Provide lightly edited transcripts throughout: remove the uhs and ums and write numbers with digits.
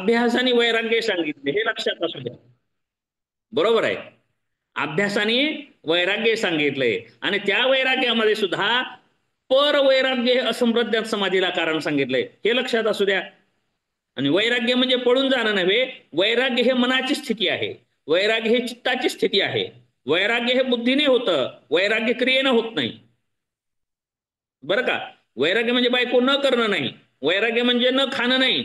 अभ्यासाने वैराग्य सांगितले, हे लक्षात असू द्या. बरोबर आहे. अभ्यासाने वैराग्य सांगितलंय आणि त्या वैराग्यामध्ये सुद्धा परवैराग्य हे असंप्रज्ञात समाधीला कारण सांगितलंय, हे लक्षात असू द्या. आणि वैराग्य म्हणजे पळून जाणं नव्हे, वैराग्य हे मनाची स्थिती आहे, वैराग्य हे चित्ताची स्थिती आहे. वैराग्य हे बुद्धीने होतं, वैराग्य क्रियेनं होत नाही. बरं का. वैराग्य म्हणजे बायको न करणं नाही, वैराग्य म्हणजे न खाणं नाही.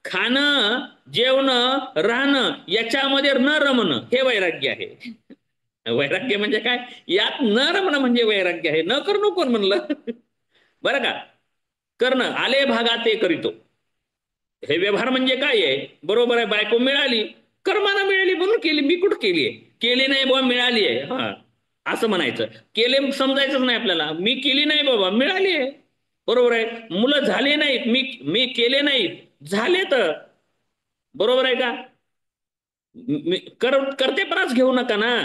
खाणं, जेवणं, राहणं याच्यामध्ये न रमणं हे वैराग्य आहे. वैराग्य म्हणजे काय, यात न रमणं म्हणजे वैराग्य आहे. न करणं कोण म्हणलं? बरं का. करणं आले भागा ते करीतो, हे व्यवहार म्हणजे काय आहे. बरोबर आहे, बायको मिळाली, कर्मानं मिळाली म्हणून केली, मी कुठं केली आहे, केली नाही बाबा मिळाली आहे, हा असं म्हणायचं. केले समजायचंच नाही आपल्याला, मी केली नाही बाबा मिळाली आहे. बरोबर आहे. मुलं झाले नाहीत, मी मी केले नाहीत झाले तर. बरोबर आहे का. करतेपणाच घेऊ नका ना,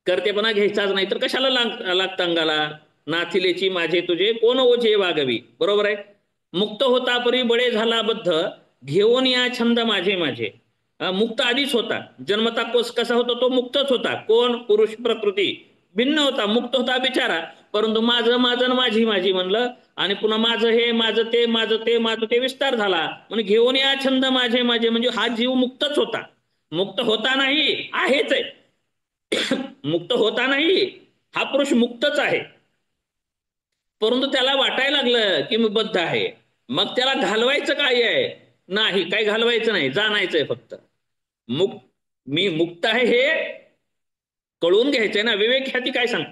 करतेपणा घ्यायचाच नाही तर कशाला लागतं अंगाला. नाथिलेची माझे तुझे कोण ओझे वागवी. बरोबर आहे. मुक्त होता परी बळे झाला बद्ध, घेऊन या छंद माझे माझे. मुक्त आधीच होता, जन्मता कसा होता तो मुक्तच होता. कोण, पुरुष प्रकृती भिन्न होता, मुक्त होता बिचारा. परंतु माझं माझं माझी माझी म्हणलं आणि पुन्हा माझं हे माझं ते माझं ते माझं ते विस्तार झाला म्हणजे घेऊन या छंद माझे माझे, म्हणजे हा जीव मुक्तच होता. मुक्त होता नाही आहेच आहे. मुक्त होता नाही, हा पुरुष मुक्तच आहे. परंतु त्याला वाटायला लागलं की मी बद्ध आहे, मग त्याला घालवायचं काय आहे. नाही, काही घालवायचं नाही, जाणायचंय फक्त. मुक्त, मी मुक्त आहे हे कळून घ्यायचंय ना. विवेक ख्याती काय सांग,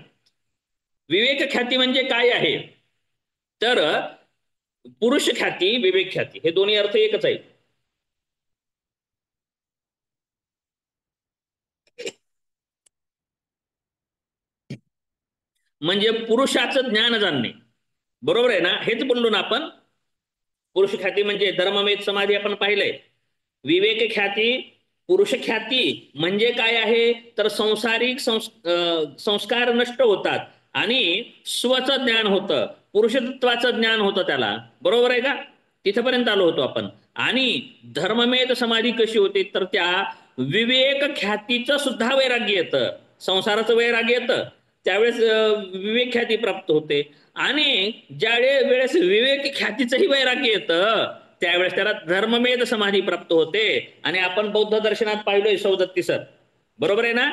विवेक ख्याती म्हणजे काय आहे तर पुरुष ख्याती, विवेक ख्याती हे दोन्ही अर्थ एकच आहे. म्हणजे पुरुषाचं ज्ञान जाणणे. बरोबर आहे ना, हेच बोललो ना आपण. पुरुष ख्याती म्हणजे धर्ममेध समाधी आपण पाहिलंय. विवेक ख्याती, पुरुष ख्याती म्हणजे काय आहे तर संसारिक संस्कार नष्ट होतात आणि स्वचं ज्ञान होतं, पुरुषत्वाचं ज्ञान होतं त्याला. बरोबर आहे का. तिथपर्यंत आलो होतो आपण. आणि धर्ममेध समाधी कशी होते तर त्या विवेक ख्यातीचं सुद्धा वैराग्य येतं, संसाराचं वैराग्य येतं, त्यावेळेस विवेक ख्याती प्राप्त होते. आणि ज्या वेळेस विवेक ख्यातीचंही वैराग्य येतं त्यावेळेस त्याला धर्ममेध समाधी प्राप्त होते. आणि आपण बौद्ध दर्शनात पाहिलोय सौदत्ती सर. बरोबर आहे ना.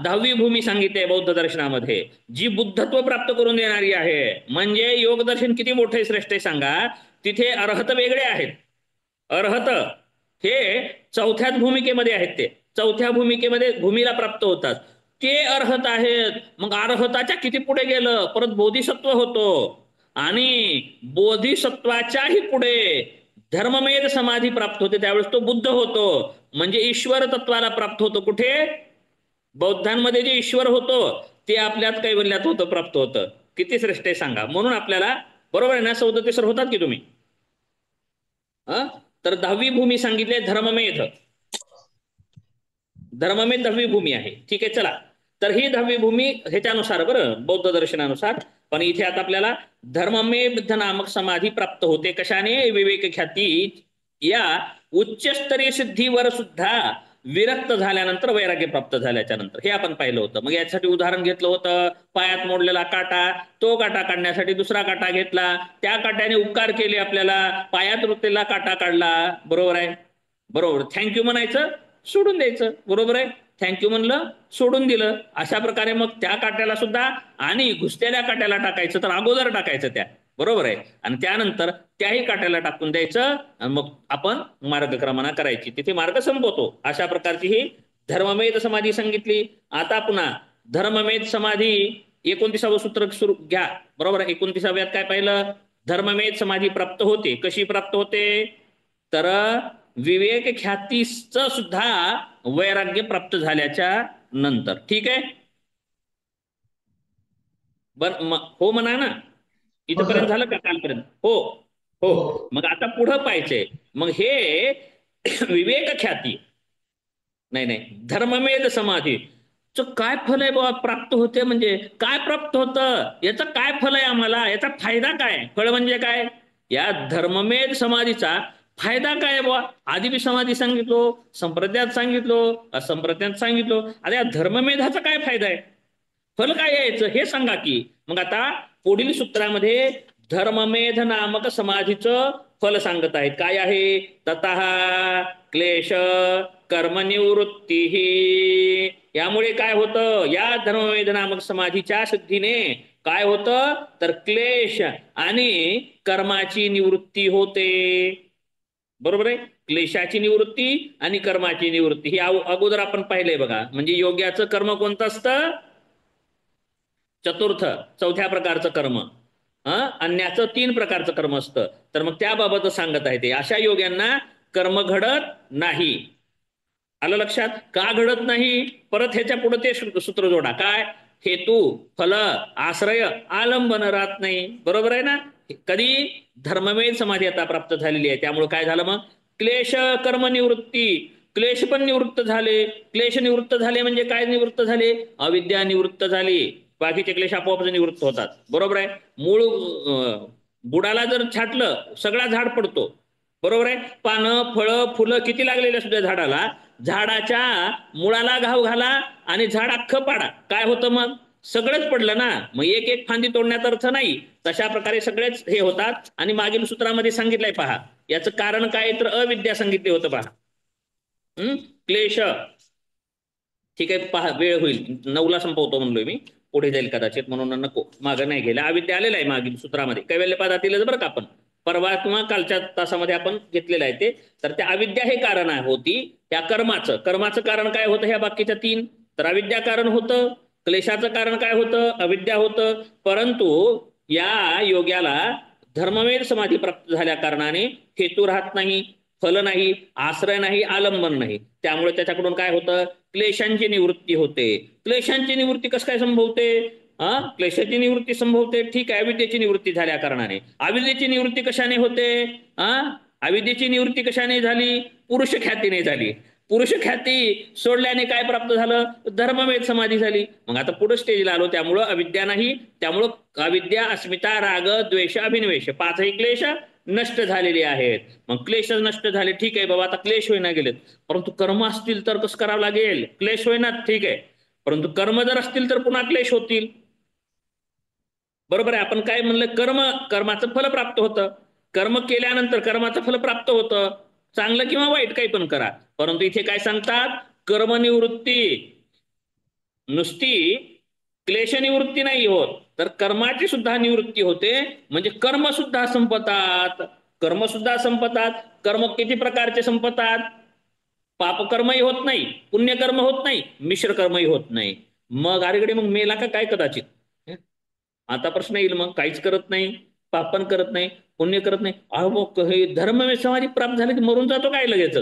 10वी भूमी सांगितली बौद्ध दर्शनामध्ये, जी बुद्धत्व प्राप्त करून देणारी आहे. म्हणजे योग दर्शन किती मोठे श्रेष्ठ आहे सांगा. तिथे अर्हत वेगळे आहेत. अर्हत हे चौथ्याच भूमिकेमध्ये आहेत, ते चौथ्या भूमिकेमध्ये भूमीला प्राप्त होतात ते अर्हत आहेत. मग अर्हताच्या किती पुढे गेलं, परत बोधिसत्व होतो आणि बोधिसत्वाच्याही पुढे धर्ममेध समाधी प्राप्त होते, त्यावेळेस तो बुद्ध होतो. म्हणजे ईश्वर तत्वाला प्राप्त होतो. कुठे, बौद्धांमध्ये जे ईश्वर होतो ते आपल्यात कैवल्यात होतं, प्राप्त होतं. किती श्रेष्ठ आहे सांगा. म्हणून आपल्याला, बरोबर आहे ना, 34 होतात की तुम्ही. तर 10वी भूमी सांगितले धर्ममेध. धर्ममेध 10वी भूमी आहे. ठीक आहे, चला. तर ही 10वी भूमी ह्याच्यानुसार बरं, बौद्ध दर्शनानुसार. पण इथे आता आपल्याला धर्ममेध नामक समाधी प्राप्त होते कशाने, विवेक ख्याती या उच्चस्तरीय सिद्धीवर सुद्धा विरक्त झाल्यानंतर, वैराग्य प्राप्त झाल्याच्या नंतर. हे आपण पाहिलं होतं. मग यासाठी उदाहरण घेतलं होतं, पायात मोडलेला काटा, तो काटा काढण्यासाठी दुसरा काटा घेतला, त्या काट्याने उपकार केले आपल्याला, पायात रुतलेला काटा काढला. बरोबर आहे. बरोबर, थँक्यू म्हणायचं, सोडून द्यायचं. बरोबर आहे. थँक्यू म्हणलं, सोडून दिलं. अशा प्रकारे मग त्या काट्याला सुद्धा, आणि घुसलेल्या काट्याला टाकायचं तर अगोदर टाकायचं त्या. बरोबर आहे. आणि त्यानंतर त्याही काट्याला टाकून द्यायचं आणि मग आपण मार्गक्रमणा करायची, तिथे मार्ग संपवतो. अशा प्रकारची ही धर्ममेध समाधी सांगितली. आता पुन्हा धर्ममेध समाधी 29वं सूत्र सुरू घ्या. बरोबर आहे. 29व्यात काय पाहिलं, धर्ममेध समाधी प्राप्त होते. कशी प्राप्त होते तर विवेक ख्यातीच सुद्धा वैराग्य प्राप्त झाल्याच्या नंतर. ठीक आहे. हो म्हणा ना. हो इथपर्यंत सर. झालं का कालपर्यंत. हो हो. हो. मग आता पुढं पाहिजे. मग हे विवेक ख्याती, नाही नाही, धर्ममेध समाधी काय फल आहे बाबा प्राप्त होते, म्हणजे काय प्राप्त होतं, याचं काय फल आहे आम्हाला, याचा फायदा काय, फळ म्हणजे काय या धर्ममेध समाधीचा फायदा काय आहे बुवा? आधी बी समाधी सांगितलो, संप्रज्ञात सांगितलो, असंप्रज्ञात सांगितलो. आता या धर्ममेधाचा काय फायदा आहे, फल काय यायचं हे सांगा की. मग आता पुढील सूत्रामध्ये धर्ममेध नामक समाधीचं फल सांगत आहेत. काय आहे? ततः क्लेश कर्मनिवृत्ती. यामुळे काय होतं? या धर्ममेध नामक समाधीच्या सिद्धीने काय होतं? तर क्लेश आणि कर्माची निवृत्ती होते. बरोबर आहे? क्लेशाची निवृत्ती आणि कर्माची निवृत्ती ही अगोदर आपण पाहिलंय बघा. म्हणजे योग्याचं कर्म कोणतं असतं? चतुर्थ, चौथ्या प्रकारचं कर्म. अन्याचं 3 प्रकारचं कर्म असतं. तर मग त्याबाबत सांगत आहे ते. अशा योग्यांना कर्म घडत नाही. आलं लक्षात? का घडत नाही? परत ह्याच्या पुढे ते सूत्र जोडा. काय? हेतू, फल, आश्रय, आलंबन राहत नाही. बरोबर आहे ना? कधी? धर्ममेध समाधी आता प्राप्त झालेली आहे. त्यामुळे काय झालं मग? क्लेश कर्म निवृत्ती. क्लेश पण निवृत्त झाले. क्लेश निवृत्त झाले म्हणजे काय निवृत्त झाले? अविद्या निवृत्त झाली. बाकीचे क्लेश आपोआप निवृत्त होतात. बरोबर आहे? मूळ बुडाला जर छाटलं सगळा झाड पडतो. बरोबर आहे? पानं, फळं, फुलं किती लागलेले असू झाडाला, झाडाच्या मुळाला घाव घाला आणि झाड अख्खं पाडा, काय होतं मग? सगळंच पडलं ना. मग एक एक फांदी तोडण्यात अर्थ नाही. तशा प्रकारे सगळेच हे होतात. आणि मागील सूत्रामध्ये सांगितलंय पहा, याचं कारण काय तर अविद्या सांगितले होतं पहा. क्लेश. ठीक आहे, पहा वेळ होईल, 9ला संपवतो म्हणलोय मी, पुढे जाईल कदाचित म्हणून नको, मागं नाही गेलं. अविद्या आलेलं आहे मागील सूत्रामध्ये, कैवल्य पदातील बरं का, आपण परवा किंवा कालच्या तासामध्ये आपण घेतलेलं आहे ते. तर त्या अविद्या हे कारण होती त्या कर्माचं. कर्माचं कारण काय होतं ह्या बाकीच्या 3? तर अविद्या कारण होतं. क्लेशाचं कारण काय होतं? अविद्या होतं. परंतु या योग्याला धर्ममेध समाधी प्राप्त झाल्या कारणाने हेतू राहत नाही, फल नाही, आश्रय नाही, आलंबन नाही. त्यामुळे त्याच्याकडून काय होतं? क्लेशांची निवृत्ती होते. क्लेशांची निवृत्ती कसं काय संभवते? क्लेशाची निवृत्ती संभवते, ठीक आहे, अविद्येची निवृत्ती झाल्या कारणाने. अविद्येची निवृत्ती कशाने होते? अविद्येची निवृत्ती कशाने झाली? पुरुष ख्यातीने झाली. पुरुष ख्याती सोडल्याने काय प्राप्त झालं? धर्ममेध समाधी झाली. मग आता पुढे स्टेजला आलो, त्यामुळं अविद्या नाही. त्यामुळं अविद्या, अस्मिता, राग, द्वेष, अभिनिवेश 5ही क्लेश नष्ट झालेले आहेत. मग क्लेश नष्ट झाले, ठीक आहे बाबा, आता क्लेश होईना गेलेत. परंतु कर्म असतील तर कसं करावं लागेल? क्लेश होईना, ठीक आहे, परंतु कर्म जर असतील तर पुन्हा क्लेश होतील. बरोबर आहे? आपण काय म्हणलं? कर्माचं फल प्राप्त होतं. कर्म केल्यानंतर कर्माचं फल प्राप्त होतं, चांगलं किंवा वाईट काही पण करा. परंतु इथे काय सांगतात? कर्मनिवृत्ती, नुसती क्लेश निवृत्ती नाही होत, तर कर्माची सुद्धा निवृत्ती होते. म्हणजे कर्म सुद्धा संपतात. कर्म सुद्धा संपतात. कर्म किती प्रकारचे संपतात? पापकर्मही होत नाही, पुण्यकर्म होत नाही, मिश्र कर्मही होत नाही. मग अरेकडे मग मेला का काय कदाचित? आता प्रश्न येईल, मग काहीच करत नाही, पाप पण करत नाही, पुण्य करत नाही, अहो हे धर्म समाधी प्राप्त झाले की मरून जातो काय लगेच?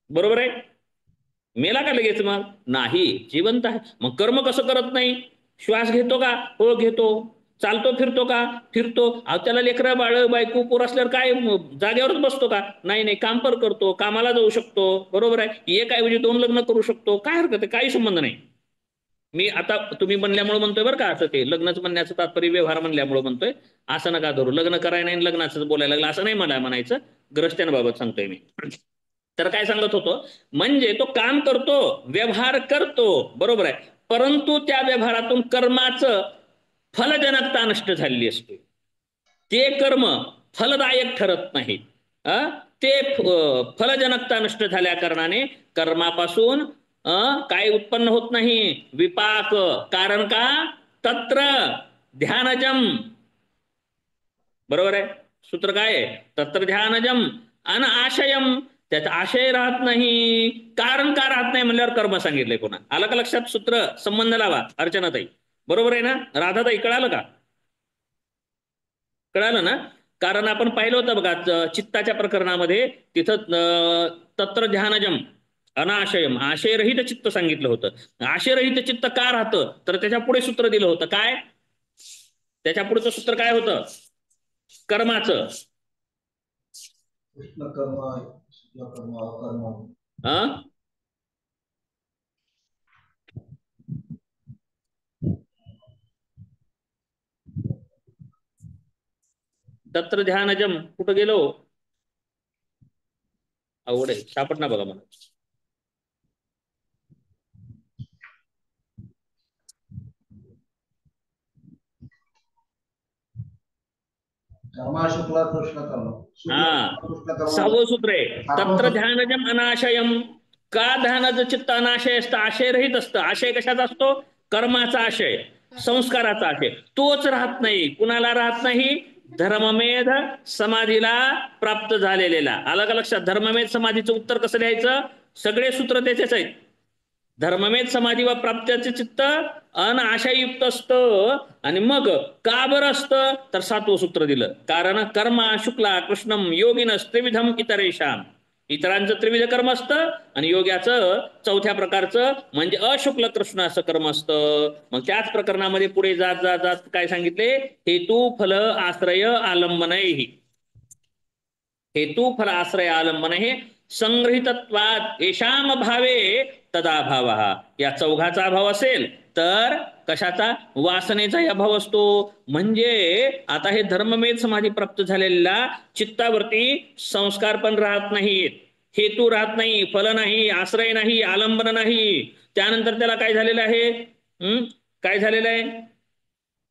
बरोबर आहे? मेला का लगेच? मग नाही, जिवंत आहे. मग कर्म कसं करत नाही? श्वास घेतो का? हो घेतो. चालतो फिरतो का? फिरतो. अहो त्याला लेकरं बाळ बायको पोर असल्यावर काय जागेवरच बसतो का? नाही नाही, काम पण करतो, कामाला जाऊ शकतो. बरोबर आहे? एक ऐवजी 2 लग्न करू शकतो. काय हरकत आहे? काही संबंध नाही. मी आता तुम्ही म्हणल्यामुळे म्हणतोय बरं का, असं ते लग्नच म्हणण्याचं तात्पर्य व्यवहार म्हणल्यामुळे म्हणतोय. असं नका धरू, लग्न करायला नाही लग्नाचं बोलायला लागलं असं नाही मला म्हणायचं. ग्रस्त्यांबाबत सांगतोय मी. तर काय सांगत होतो? म्हणजे तो काम करतो, व्यवहार करतो, बरोबर आहे, परंतु त्या व्यवहारातून कर्माचं फलजनकता नष्ट झालेली असते. ते कर्म फलदायक ठरत नाहीत. ते फलजनकता नष्ट झाल्या कारणाने कर्मापासून काय उत्पन्न होत नाही? विपाक. कारण का? तत्र ध्यानजम. बरोबर आहे? सूत्र काय आहे? तत्र ध्यानजम अन आशयम. त्याचा आशय राहत नाही. कारण का राहत नाही म्हणल्यावर कर्म सांगितलंय पुन्हा. आलं का लक्षात? सूत्र संबंध लावा अर्चनाताई. बरोबर आहे ना? राधाताई कळालं का? कळालं ना? कारण आपण पाहिलं होतं बघा चित्ताच्या प्रकरणामध्ये, तिथं तत्र ध्यानजम अनाशयम, आशयरहित चित्त सांगितलं होतं. आशयरहित चित्त का राहतं? तर त्याच्या पुढे सूत्र दिलं होतं. काय? त्याच्या पुढचं सूत्र काय होतं? कर्माचं. तत्र ध्यानजम कुठं गेलो? अवघड आहे, सापडणार बघा मला. कर्मा शुक्ला कृष्ण कर्म. हा, 6वं सूत्र आहे. तत्र ध्यानजम अनाशयम. का ध्यानाचं चित्त अनाशय असतं, आशय रहित असतं. आशय कशाचा असतो? कर्माचा आशय, संस्काराचा आशय. तोच राहत नाही. कुणाला राहत नाही? धर्ममेध समाधीला प्राप्त झालेला. आलं का लक्षात? धर्ममेध समाधीचं उत्तर कसं लिहायचं? सगळे सूत्र त्याचेच आहेत. धर्ममेध समाधी व प्राप्त्याचे चित्त अनाशयुक्त असतं. आणि मग का बरं असतं? तर 7वं सूत्र दिलं. कारण कर्मा शुक्ला कृष्णम योगिनस त्रिविधम इतरेषाम. इतरांचं त्रिविध कर्म असतं आणि योग्याचं 4थ्या प्रकारचं म्हणजे अशुक्ल कृष्ण असं कर्म असतं. मग त्याच प्रकरणामध्ये पुढे जात जात जात काय सांगितले? हेतू फल आश्रय आलंबनैहि. हेतू फल आश्रय आलंबन हे संग्रहितत्वात येषाम भावे तदाभाव. या चौघाचा अभाव असेल तर कशाचा? वासनेचा अभाव असतो. म्हणजे आता हे धर्ममेध समाधी प्राप्त झालेला चित्तावरती संस्कार पण राहत नाहीत, हेतू राहत नाही, फल नाही, आश्रय नाही, आलंबन नाही. त्यानंतर त्याला काय झालेलं आहे? काय झालेलं आहे?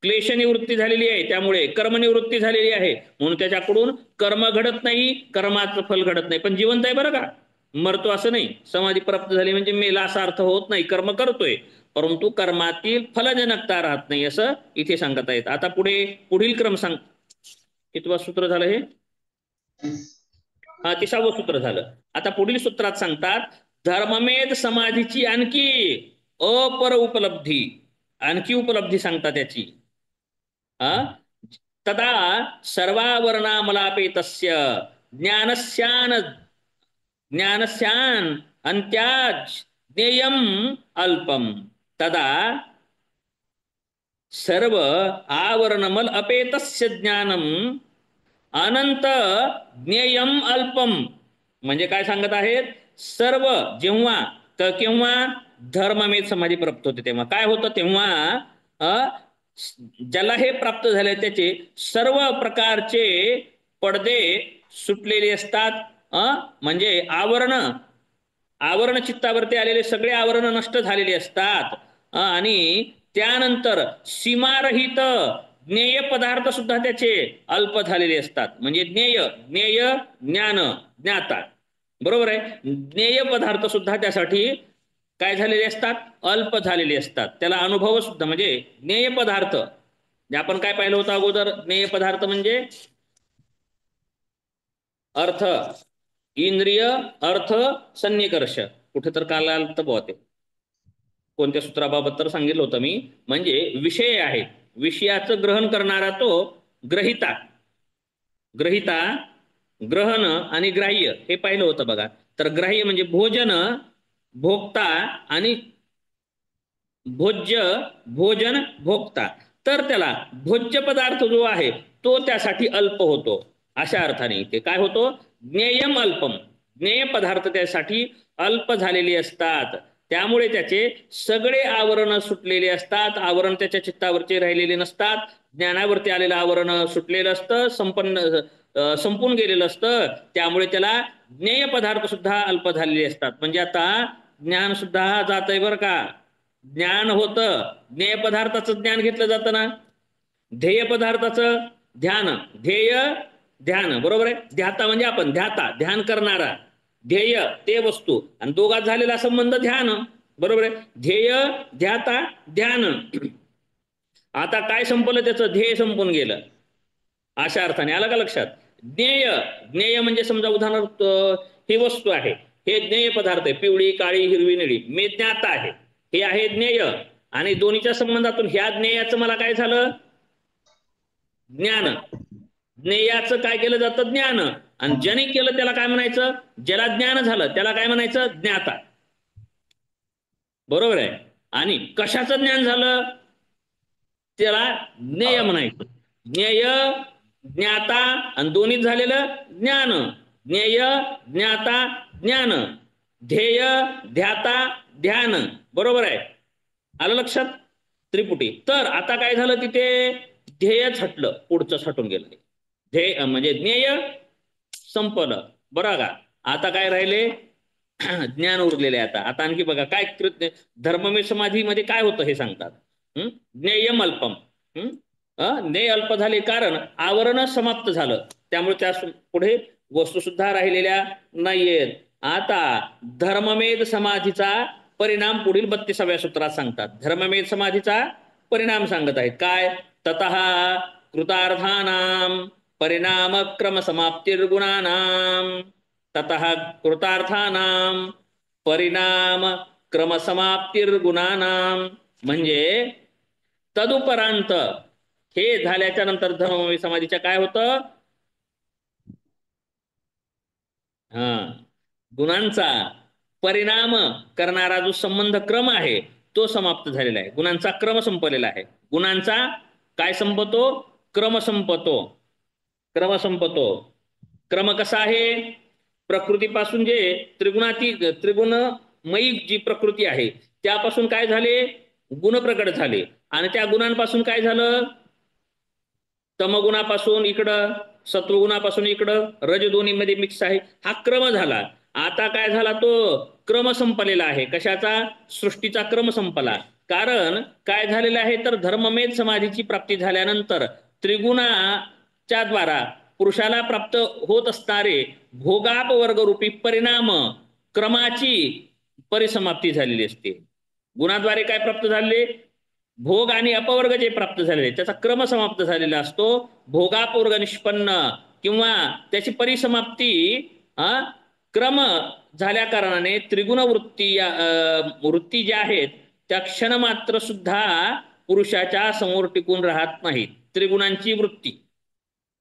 क्लेश निवृत्ती झालेली आहे. त्यामुळे कर्मनिवृत्ती झालेली आहे. म्हणून त्याच्याकडून कर्म घडत नाही, कर्माचं फल घडत नाही. पण जिवंत आहे बरं का, मरतो असं नाही. समाधी प्राप्त झाली म्हणजे मेला असा अर्थ होत नाही. कर्म करतोय परंतु कर्मातील फलजनकता राहत नाही असं इथे सांगत आहेत. आता पुढील क्रम सांग. कितवं सूत्र झालं हे? हा, 30वं सूत्र झालं. आता पुढील सूत्रात सांगतात धर्ममेध समाधीची आणखी अपर उपलब्धी, आणखी उपलब्धी सांगतात त्याची. तदा सर्वावरणामलापेतस्य ज्ञानस्यान अंत्याज ज्ञेयम अल्पम. तदा सर्व आवरणमल अपेतस्य ज्ञानम अनंत ज्ञेयम अल्पम. म्हणजे काय सांगत आहेत? सर्व जेव्हा केव्हा धर्ममेध समाधी प्राप्त होते तेव्हा काय होतं? तेव्हा ज्याला हे प्राप्त झाले त्याचे सर्व प्रकारचे पडदे सुटलेले असतात. म्हणजे आवरण चित्तावरती आलेले सगळे आवरण नष्ट झालेले असतात. आणि त्यानंतर सीमारहित ज्ञेय पदार्थ सुद्धा त्याचे अल्प झालेले असतात. म्हणजे ज्ञेय ज्ञान ज्ञाता, बरोबर आहे. ज्ञेय पदार्थ सुद्धा त्यासाठी काय झालेले असतात? अल्प झालेले असतात. त्याला अनुभव सुद्धा म्हणजे ज्ञेय पदार्थ आपण काय पाहिलं होतं अगोदर? ज्ञेय पदार्थ म्हणजे अर्थ, इंद्रिय, अर्थ, सन्निकर्ष. कुठे तर काल आलं तर बहुते कोणत्या सूत्राबाबत तर सांगितलं होतं मी. म्हणजे विषय आहे, विषयाचं ग्रहण करणारा तो ग्रहिता, ग्रहण आणि ग्राह्य हे पाहिलं होतं बघा. तर ग्राह्य म्हणजे भोजन, भोक्ता आणि भोजन भोक्ता. तर त्याला भोज्य पदार्थ जो आहे तो त्यासाठी अल्प होतो. अशा अर्थाने इथे काय होतो? ज्ञेयम अल्पम. ज्ञेय पदार्थ त्यासाठी अल्प झालेले असतात. त्यामुळे त्याचे सगळे आवरण सुटलेले असतात. आवरण त्याच्या चित्तावरचे राहिलेले नसतात. ज्ञानावरती आलेलं आवरण सुटलेलं असतं, संपून गेलेलं असतं. त्यामुळे त्याला ज्ञेय पदार्थ सुद्धा अल्प झालेले असतात. म्हणजे आता ज्ञान सुद्धा जात आहे बरं का. ज्ञान होतं, ज्ञेय पदार्थाचं ज्ञान घेतलं जातं ना. ध्येय पदार्थाचं ध्यान, ध्येय ध्यान, बरोबर आहे. ध्याता म्हणजे आपण, ध्याता ध्यान करणारा, ध्येय ते वस्तू, आणि दोघात झालेला संबंध ध्यान, बरोबर आहे. ध्येय ध्याता ध्यान. आता काय संपलं? त्याचं ध्येय संपून गेलं. अशा अर्थाने आलं का लक्षात? ज्ञेय म्हणजे समजा उदाहरणार्थ ही वस्तू आहे, हे ज्ञेय पदार्थ आहे, पिवळी, काळी, हिरवी, निळी, मी ज्ञाता आहे, हे आहे ज्ञेय. आणि दोन्हीच्या संबंधातून ह्या ज्ञेयाचं मला काय झालं? ज्ञान. ज्ञेयाचं काय केलं जातं? ज्ञान. आणि ज्याने केलं त्याला काय म्हणायचं? ज्याला ज्ञान झालं त्याला काय म्हणायचं? ज्ञाता, बरोबर आहे. आणि कशाचं ज्ञान झालं त्याला ज्ञेय म्हणायचं. ज्ञेय ज्ञाता आणि दोन्हीत झालेलं ज्ञान. ज्ञेय ज्ञाता ज्ञान, ध्येय ध्याता ध्यान, बरोबर आहे. आलं लक्षात? त्रिपुटी. तर आता काय झालं तिथे? ध्येयच हटलं, पुढचं हटून गेलं. ध्येय म्हणजे ज्ञेय संपलं, बरं का. आता काय राहिले? ज्ञान उरलेले. आता आता आणखी बघा काय धर्ममेध समाधीमध्ये काय होतं हे सांगतात. ज्ञेयम अल्पम. ज्ञेय अल्प झाले कारण आवरण समाप्त झालं, त्यामुळे त्या पुढे वस्तू सुद्धा राहिलेल्या नाहीयेत. आता धर्ममेध समाधीचा परिणाम पुढील 32व्या सूत्रात सांगतात. धर्ममेध समाधीचा परिणाम सांगत आहेत. काय? ततः कृतार्थानाम परिणाम क्रम समाप्तिर्गुणानाम. ततः कृतार्थानाम परिणाम क्रम समाप्तिर्गुणानाम म्हणजे तदुपरांत हे झाल्याच्या नंतर धर्ममेध समाधीच्या काय होतं? गुणांचा परिणाम करणारा जो संबंध क्रम आहे तो समाप्त झालेला आहे. गुणांचा क्रम संपलेला आहे. गुणांचा काय संपतो? क्रम संपतो. क्रम संपतो. क्रम कसा आहे? प्रकृतीपासून जे त्रिगुणमयी जी प्रकृती आहे त्यापासून काय झाले? गुण प्रकट झाले. आणि त्या गुणांपासून काय झालं? तमगुणापासून इकडं, सत्वगुणापासून इकडं, रजदोनीमध्ये मिक्स आहे. हा क्रम झाला. आता काय झाला? तो क्रम संपलेला आहे. कशाचा? सृष्टीचा क्रम संपला. कारण काय झालेलं आहे तर धर्ममेध समाधीची प्राप्ती झाल्यानंतर त्रिगुणाच्या द्वारा पुरुषाला प्राप्त होत असणारे भोगापवर्ग रूपी परिणाम क्रमाची परिसमाप्ती झालेली असते. गुणाद्वारे काय प्राप्त झाले? भोग आणि अपवर्ग जे प्राप्त झालेले त्याचा क्रम समाप्त झालेला असतो. भोगापवर्ग निष्पन्न किंवा त्याची परिसमाप्ती क्रम झाल्या कारणाने त्रिगुण वृत्ती ज्या आहेत त्या क्षणमात्र सुद्धा पुरुषाच्या समोर टिकून राहत नाहीत. त्रिगुणांची वृत्ती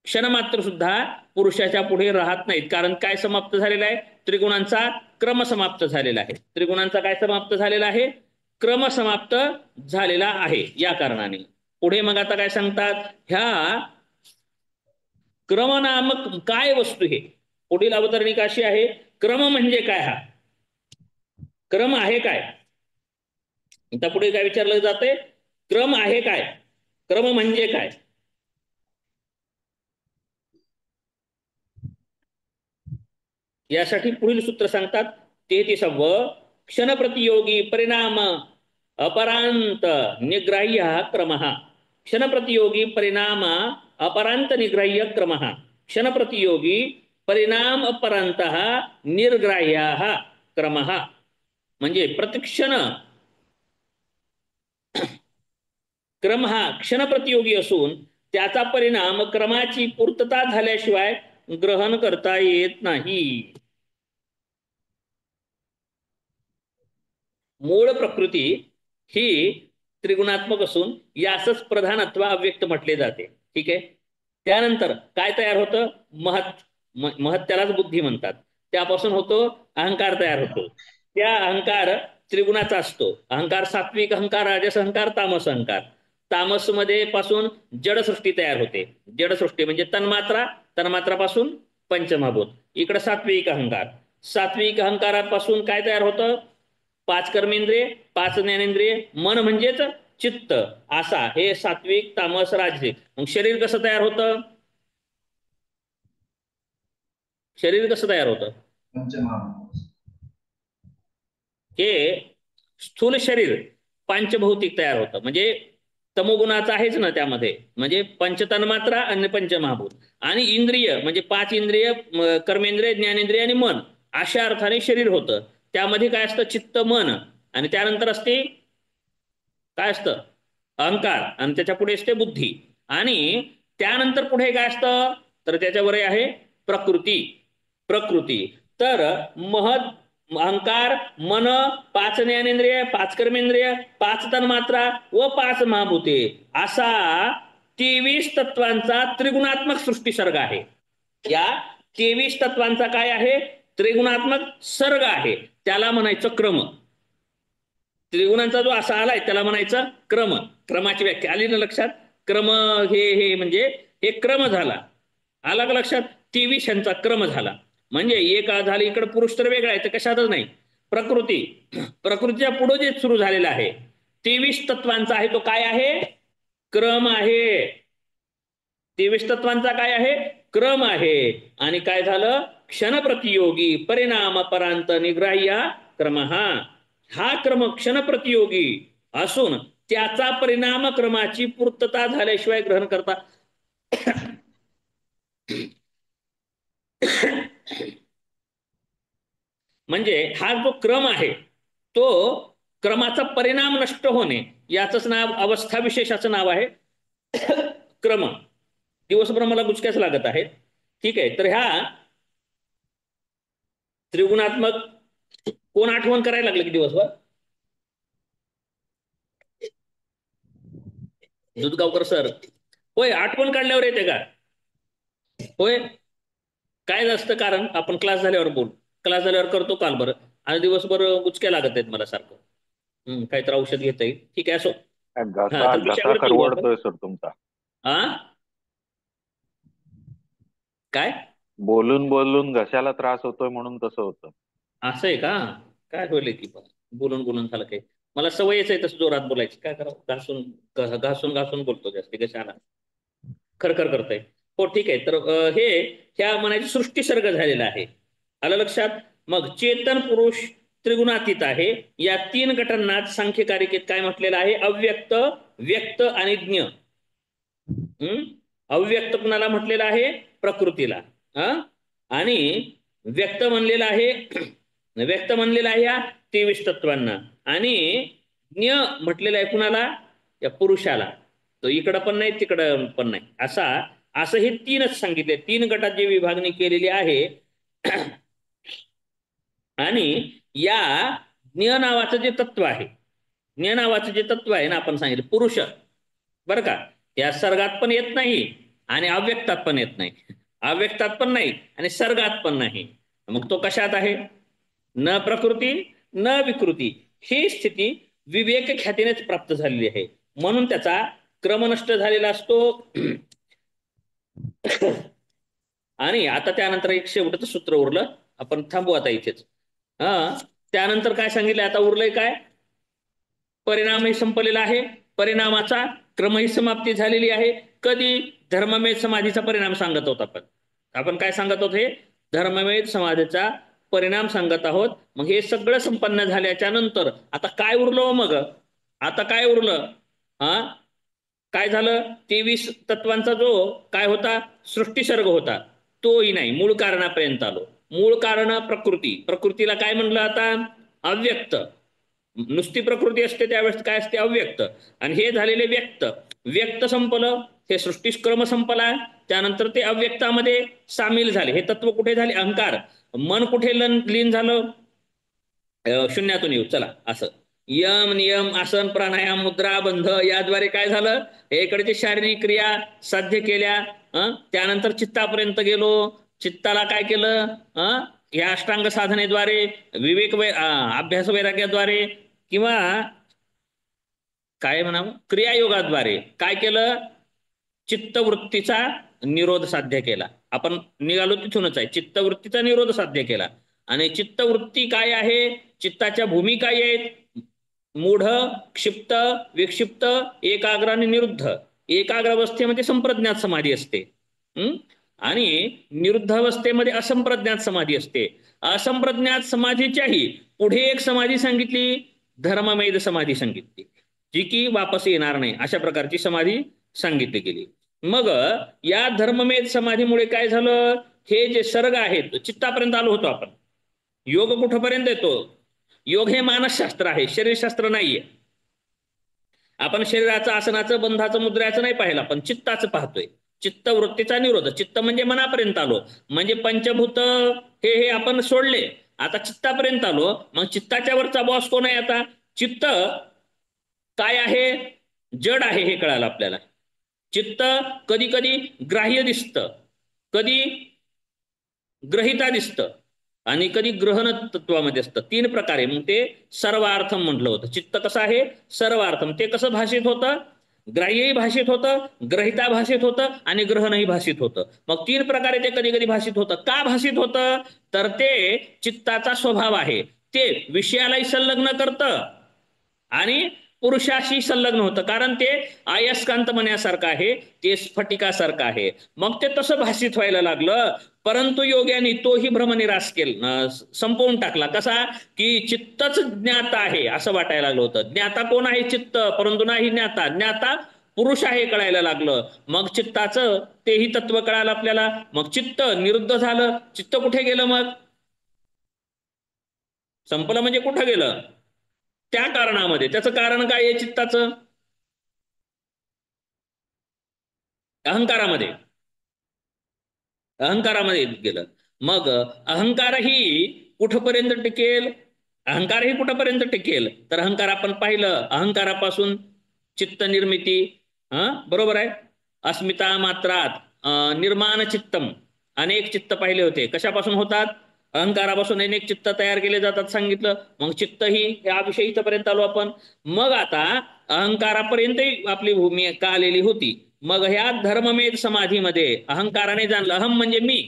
क्षणमात्र सुद्धा पुरुषाच्या पुढे राहत नाहीत. कारण काय समाप्त झालेला आहे? त्रिगुणांचा क्रम समाप्त झालेला आहे. त्रिगुणांचा काय समाप्त झालेला आहे? क्रम समाप्त झालेला आहे. या कारणाने पुढे मग आता काय सांगतात? ह्या क्रम नामक काय वस्तू हे पुढील अवतरणिका अशी आहे. क्रम म्हणजे काय? हा क्रम आहे काय? आता पुढे काय विचारलं जाते? क्रम आहे काय? क्रम म्हणजे काय? यासाठी पुढील सूत्र सांगतात. 33व क्षणप्रतियोगी परिणाम अपरांत निग्राह्य क्रमः. क्षणप्रतियोगी परिणाम अपरांत निग्राह्य क्रमः. क्षणप्रतियोगी परिणाम अपरांत निर्ग्राह्य क्रमः म्हणजे प्रतिक्षण क्रम हा क्षणप्रतियोगी असून त्याचा परिणाम क्रमाची पूर्तता झाल्याशिवाय ग्रहण करता येत नाही. मूळ प्रकृती ही त्रिगुणात्मक असून यासच प्रधानत्व अव्यक्त म्हटले जाते. ठीक आहे. त्यानंतर काय तयार होतं? महत त्यालाच बुद्धी म्हणतात. त्यापासून होतो अहंकार तयार होतो. त्या अहंकार त्रिगुणाचा असतो. अहंकार सात्विक अहंकार, राजस अहंकार, तामस अहंकार. तामस मध्ये पासून जडसृष्टी तयार होते. जडसृष्टी म्हणजे तन्मात्रा, तन्मात्रापासून पंचमहाभूत. इकडे सात्विक अहंकार. सात्विक अहंकारापासून काय तयार होतं? 5 कर्मेंद्रिय, 5 ज्ञानेंद्रिय, मन म्हणजेच चित्त. असा हे सात्विक, तामस, राजसिक. मग शरीर कसं तयार होतं? शरीर कसं तयार होतं? हे स्थूल शरीर पंचभौतिक तयार होतं. म्हणजे तमोगुणाचा आहेच ना त्यामध्ये. म्हणजे पंचतन्मात्रा आणि पंचमहाभूत आणि इंद्रिय म्हणजे 5 इंद्रिय, कर्मेंद्रिय, ज्ञानेंद्रिय आणि मन अशा अर्थाने शरीर होतं. त्यामध्ये काय असतं? चित्त, मन. आणि त्यानंतर असते काय असतं? अहंकार. आणि त्याच्या पुढे असते बुद्धी. आणि त्यानंतर पुढे काय असतं? तर त्याच्यावर आहे प्रकृती. प्रकृती. तर महत, अहंकार, मन, 5 ज्ञानेंद्रिय, 5 कर्मेंद्रिय, 5 तन्मात्रा व 5 महाभूते असा 23 तत्वांचा त्रिगुणात्मक सृष्टी सर्ग आहे. या 23 तत्वांचा काय आहे? त्रिगुणात्मक सर्ग आहे. त्याला म्हणायचं क्रम. त्रिगुणांचा जो असा आलाय त्याला म्हणायचं क्रम. क्रमाची व्याख्या आली ना लक्षात? क्रम हे म्हणजे हे क्रम झाला. आला का लक्षात? 23 यांचा क्रम झाला. म्हणजे एक झाली इकडे पुरुष तर वेगळा आहे तर कशातच नाही. प्रकृती. प्रकृतीच्या पुढे जे सुरू झालेला आहे 23 तत्वांचा आहे तो काय आहे? क्रम आहे. 23 तत्वांचा काय आहे, क्रम आहे. आणि काय झालं, क्षणप्रतियोगी परिणाम परांत निग्राह्य क्रम, हा क्रम क्षणप्रतियोगी असून त्याचा परिणाम क्रमाची पूर्तता झाल्याशिवाय ग्रहण करता म्हणजे हा जो क्रम आहे तो क्रमाचा परिणाम नष्ट होणे याचंच नाव, अवस्था विशेषाचं नाव आहे क्रम. दिवसभर मला गुचक्याच लागत आहेत. ठीक आहे, तर ह्या त्रिगुणात्मक कोण आठवण करायला लागलं की दिवसभर? दुधगावकर सर. होय, आठवण काढल्यावर येते का? होय, काय असतं कारण, आपण क्लास झाल्यावर बोल, क्लास झाल्यावर करतो काल बरं. आज दिवसभर गुचक्या लागत आहेत मला सारखं. काहीतरी औषध घेता येईल. ठीक आहे, असो. हा, घसा तर घसा विषयावरती येऊ आपण. खरवडतोय सर तुमचा. काय बोलून बोलून घशाला त्रास होतोय म्हणून तसं होतं. असं आहे का? काय होईल की बोलून बोलून झालं काही. मला सवयच आहे तसं जोरात बोलायची, काय करावं, घासून घासून घासून बोलतो जास्ती, कशाला खरखर करतंय. हो ठीक आहे, तर हे ह्या म्हणायची सृष्टी सर्ग झालेला आहे. आलं लक्षात? मग चेतन पुरुष त्रिगुणातीत आहे. या 3 गटांना सांख्यकारिकेत काय म्हटलेलं आहे, अव्यक्त, व्यक्त आणि ज्ञ. अव्यक्त कुणाला म्हटलेलं आहे, प्रकृतीला. आणि व्यक्त म्हणलेला आहे व्यक्त म्हणलेला आहे या 23 तत्वांना. आणि ज्ञ म्हटलेलं आहे कुणाला, या पुरुषाला. तो इकडं पण नाही तिकडं पण नाही, असं हे 3च सांगितले. 3 गटात जी विभागणी केलेली आहे. आणि या ज्ञ नावाचं जे तत्व आहे, ज्ञ नावाचं जे तत्व आहे ना, आपण सांगितलं पुरुष, बरं का, या सर्गात पण येत नाही आणि अव्यक्तात पण येत नाही, अव्यक्तात पण नाही आणि सर्गात पण नाही. मग तो कशात आहे, न प्रकृती न विकृती. ही स्थिती विवेक ख्यातीनेच प्राप्त झालेली आहे, म्हणून त्याचा क्रम नष्ट झालेला असतो. आणि आता त्यानंतर एक शेवटचं सूत्र उरलं, आपण थांबू आता इथेच. त्यानंतर काय सांगितलं, आता उरलंय काय, परिणामही संपलेला आहे, परिणामाचा क्रमही समाप्ती झालेली आहे. कधी, धर्ममेध समाधीचा परिणाम सांगत आहोत आपण काय सांगत आहोत, हे धर्ममेध समाधीचा परिणाम सांगत आहोत. मग हे सगळं संपन्न झाल्याच्या नंतर आता काय उरलं, मग आता काय उरलं, काय झालं, 23 तत्वांचा जो काय होता, सृष्टी सर्ग होता, तोही नाही, मूळ कारणापर्यंत आलो. मूळ कारण प्रकृती, प्रकृतीला काय म्हणलं आता, अव्यक्त. नुसती प्रकृती असते त्यावेळेस काय असते, अव्यक्त. आणि हे झालेले व्यक्त, व्यक्त संपलं, हे सृष्टीक्रम संपला. त्यानंतर ते अव्यक्तामध्ये सामील झाले. हे तत्व कुठे झाले, अहंकार. मन कुठे लीन झालं, शून्यातून येऊ. चला, असं यम नियम आसन प्राणायाम मुद्रा बंध याद्वारे काय झालं, इकडचे शारीरिक क्रिया साध्य केल्या. त्यानंतर चित्तापर्यंत गेलो, चित्ताला काय केलं, या अष्टांग साधनेद्वारे, विवेक अभ्यास वैराग्याद्वारे, किंवा काय म्हणावं, क्रियायोगाद्वारे काय केलं, चित्तवृत्तीचा निरोध साध्य केला. आपण निघालो तिथूनच आहे, चित्तवृत्तीचा निरोध साध्य केला. आणि चित्तवृत्ती काय आहे, चित्ताच्या भूमिका आहेत, मूढ, क्षिप्त, विक्षिप्त, एकाग्र आणि निरुद्ध. एकाग्र अवस्थेमध्ये संप्रज्ञात समाधी असते, आणि निरुद्ध अवस्थेमध्ये असंप्रज्ञात समाधी असते. असंप्रज्ञात समाधीच्याही पुढे एक समाधी सांगितली, धर्ममेध समाधी सांगितली, जी की वापस येणार नाही, अशा प्रकारची समाधी सांगितली गेली. मग या धर्ममेध समाधीमुळे काय झालं, हे जे सर्ग आहेत, चित्तापर्यंत आलो होतो आपण. योग कुठपर्यंत येतो, योग हे मानसशास्त्र आहे, शरीरशास्त्र नाहीये. आपण शरीराचं, आसनाचं, बंधाचं, मुद्राचं नाही पाहिलं, आपण चित्ताचं पाहतोय. चित्तवृत्तीचा निरोध, चित्त म्हणजे मनापर्यंत आलो, म्हणजे पंचभूत हे आपण सोडले, आता चित्तापर्यंत आलो. मग चित्ताच्या वरचा बॉस कोण आहे आता, चित्त काय आहे, जड आहे, हे कळालं आपल्याला. चित्त कधी कधी ग्राह्य दिसतं, कधी ग्रहिता दिसतं, आणि कधी ग्रहण तत्वामध्ये असतं. 3 प्रकारे. मग ते सर्वार्थम म्हटलं होतं. चित्त कसं आहे, सर्वार्थम. ते कसं भाषित होतं, ग्राह्यही भाषित होतं, ग्रहिता भाषित होतं, आणि ग्रहणही भाषित होतं. मग 3 प्रकारे ते कधी कधी भाषित होतं. का भाषित होतं, तर ते चित्ताचा स्वभाव आहे, ते विषयालाही संलग्न करतं आणि पुरुषाशी संलग्न होतं, कारण ते अयस्कांत मण्यासारखं आहे, ते स्फटिकासारखं आहे. मग ते तसं भासित व्हायला लागलं. परंतु योग्याने तोही भ्रमनिरास केला, संपवून टाकला. कसा की चित्तच ज्ञाता आहे असं वाटायला लागलं होतं. ज्ञाता कोण आहे? चित्त. परंतु नाही ज्ञाता, ज्ञाता पुरुष आहे कळायला लागलं. मग चित्ताचं तेही तत्व कळालं आपल्याला. मग चित्त निरुद्ध झालं. चित्त कुठे गेलं? मग संपलं म्हणजे कुठं गेलं? त्या कारणामध्ये. त्याचं कारण काय आहे चित्ताचं? अहंकारामध्ये. अहंकारामध्ये गेलं. मग अहंकारही कुठपर्यंत टिकेल? अहंकारही कुठपर्यंत टिकेल? तर अहंकार आपण पाहिलं, अहंकारापासून चित्त निर्मिती. बरोबर आहे. अस्मिता मात्रात निर्माण चित्तम, अनेक चित्त पाहिले होते. कशापासून होतात? अहंकारापासून अनेक चित्त तयार केले जातात सांगितलं. मग चित्त ही याविषयी इथपर्यंत आलो आपण. मग आता अहंकारापर्यंतही आपली भूमी का आलेली होती. मग ह्या धर्ममेध समाधीमध्ये अहंकाराने जाणलं. अहम म्हणजे मी.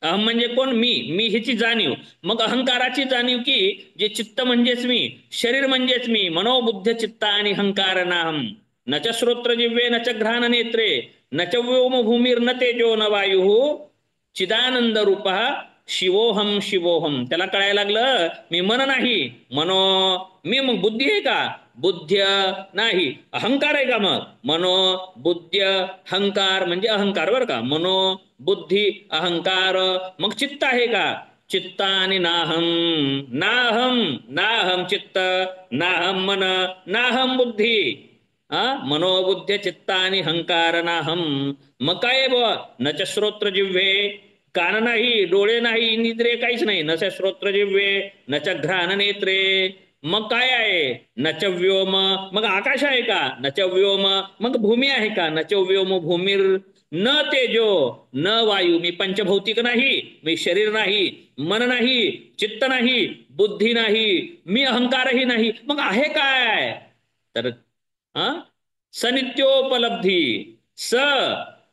अहम म्हणजे कोण? मी ह्याची जाणीव. मग अहंकाराची जाणीव की जे चित्त म्हणजेच मी, शरीर म्हणजेच मी, मनोबुद्ध चित्त आणि अहंकार नाहम, न च श्रोत्र जिव्हे न च घ्राण नेत्रे न च व्योम भूमीर न तेजो न वायु चिदानंद रूप शिवोहम शिवोहम. त्याला कळायला लागलं मी मन नाही, मनो मी. मग बुद्धी आहे का? बुद्ध्य नाही. अहंकार आहे का? मग मनो बुद्ध्य अहंकार म्हणजे अहंकार बरं का. मनो बुद्धी अहंकार. मग चित्त आहे का? चित्त आणि नाहम. नाहम नाहम चित्त, नाहम मन, नाहम बुद्धी. मनोबुद्ध्य चित्त आणि अहंकार नाहम. मग काय बुवा? न च श्रोत्र जिव्हे, कान नाही, डोळे नाही, इंद्रिय काहीच नाही. न च श्रोत्र जिव्हे न च घ्राण नेत्रे. मग काय आहे? न च व्योम. मग आकाश आहे का? न च व्योम. मग भूमी आहे का? न च व्योम भूमीर. न तेजो न वायू. मी पंचभौतिक नाही, मी शरीर नाही, मन नाही, चित्त नाही, बुद्धी नाही, मी अहंकारही नाही. मग आहे काय? तर सनित्योपलब्धी, स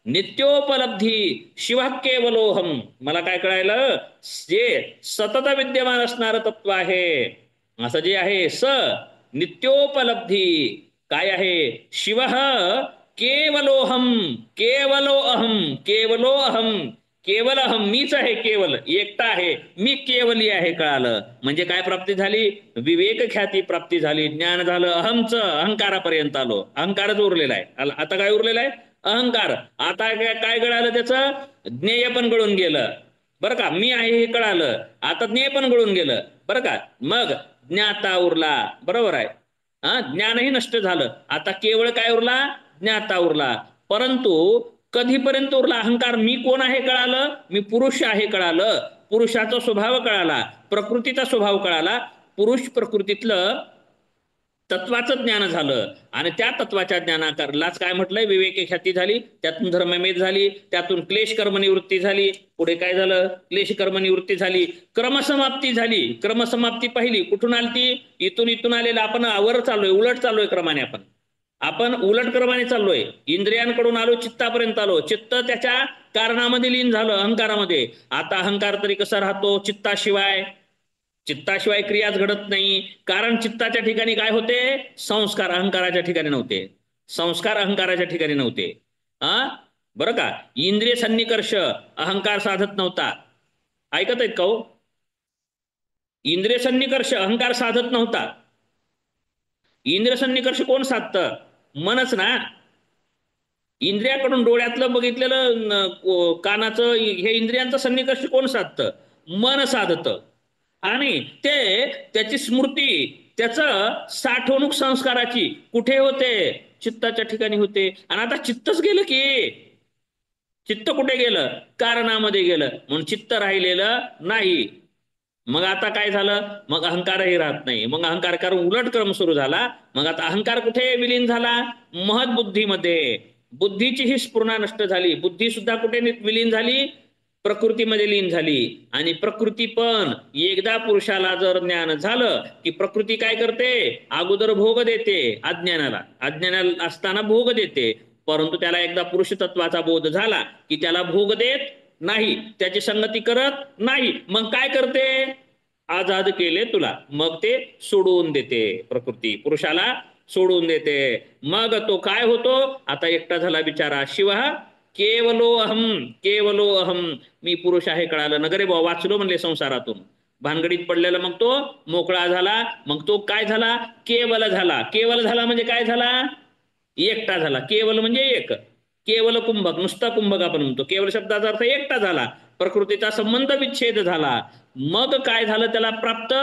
नित्योपलब्धी, शिव केवलोहम. मला काय कळायलं? जे सतत विद्यमान असणारं तत्व आहे, असं जे आहे स नित्योपलब्धी. काय आहे? शिव केवलोहम, केवलो अहम, केवलो अहम, केवल अहम. मीच आहे, केवल एकटा आहे, मी केवली आहे. कळालं म्हणजे काय प्राप्ती झाली? विवेक ख्याती प्राप्ती झाली, ज्ञान झालं. अहमचं अहंकारापर्यंत आलो. अहंकारच उरलेला आहे. आता काय उरलेला आहे? अहंकार. आता काय कळालं? त्याचं ज्ञेय पण गळून गेलं बरं का. मी आहे हे कळालं. आता ज्ञेय पण गळून गेलं बरं का. मग ज्ञाता उरला. बरोबर आहे. ज्ञानही नष्ट झालं. आता केवळ काय उरला? ज्ञाता उरला. परंतु कधीपर्यंत उरला? अहंकार. मी कोण आहे कळालं, मी पुरुष आहे कळालं, पुरुषाचा स्वभाव कळाला, प्रकृतीचा स्वभाव कळाला, पुरुष प्रकृतीतलं तत्वाचं ज्ञान झालं. आणि त्या तत्वाच्या ज्ञानाकरलाच काय म्हटलंय? विवेक ख्याती झाली, त्यातून धर्ममेध झाली, त्यातून क्लेश कर्म निवृत्ती झाली. पुढे काय झालं? क्लेश कर्म निवृत्ती झाली, क्रमसमाप्ती झाली. क्रमसमाप्ती पहिली कुठून आली? ती इथून आलेलं. आपण वर चाललोय, उलट चाललोय क्रमाने. आपण उलट क्रमाने चाललोय. इंद्रियांकडून आलो, चित्तापर्यंत आलो. चित्त त्याच्या कारणामध्ये लीन झालं, अहंकारामध्ये. आता अहंकार तरी कसा राहतो? चित्ताशिवाय. चित्ताशिवाय क्रियाच घडत नाही. कारण चित्ताच्या ठिकाणी काय होते? संस्कार. अहंकाराच्या ठिकाणी नव्हते. संस्कार अहंकाराच्या ठिकाणी नव्हते. बरं का. इंद्रिय सन्निकर्ष अहंकार साधत नव्हता. ऐकत आहेत का हो? इंद्रिय सन्निकर्ष अहंकार साधत नव्हता. इंद्रिय सन्निकर्ष कोण साधतं? मनच ना. इंद्रियाकडून डोळ्यातलं बघितलेलं, कानाचं, हे इंद्रियांचं सन्निकर्ष कोण साधतं? मन साधतं. आणि ते त्याची स्मृती, त्याचं साठवणूक संस्काराची कुठे होते? चित्ताच्या ठिकाणी होते. आणि आता चित्तच गेलं की. चित्त कुठे गेलं? कारणामध्ये गेलं. म्हणून चित्त राहिलेलं नाही. मग आता काय झालं? मग अहंकारही राहत नाही. मग अहंकार कारण उलट क्रम सुरू झाला. मग आता अहंकार कुठे विलीन झाला? महद्बुद्धीमध्ये. बुद्धीची ही स्फुरणा नष्ट झाली. बुद्धी सुद्धा कुठे विलीन झाली? प्रकृतीमध्ये लीन झाली. आणि प्रकृती पण एकदा पुरुषाला जर ज्ञान झालं की प्रकृती काय करते? अगोदर भोग देते अज्ञानाला. अज्ञानाला असताना भोग देते. परंतु त्याला एकदा पुरुष तत्वाचा बोध झाला की त्याला भोग देत नाही, त्याची संगती करत नाही. मग काय करते? आजाद केले तुला. मग ते सोडून देते प्रकृती. पुरुषाला सोडून देते. मग तो काय होतो, आता एकटा झाला बिचारा. शिव केवलो अहम, केवलो अहम, मी पुरुष आहे कळालं. नगरे भाऊ वाचलो म्हणले संसारातून, भानगडीत पडलेला मग तो मोकळा झाला. मग तो काय झाला, केवल झाला. केवल झाला म्हणजे काय झाला, एकटा झाला. केवल म्हणजे एक, केवल कुंभक, नुसता कुंभक आपण म्हणतो. केवल शब्दाचा अर्थ एकटा झाला, प्रकृतीचा संबंध विच्छेद झाला. मग काय झालं, त्याला प्राप्त,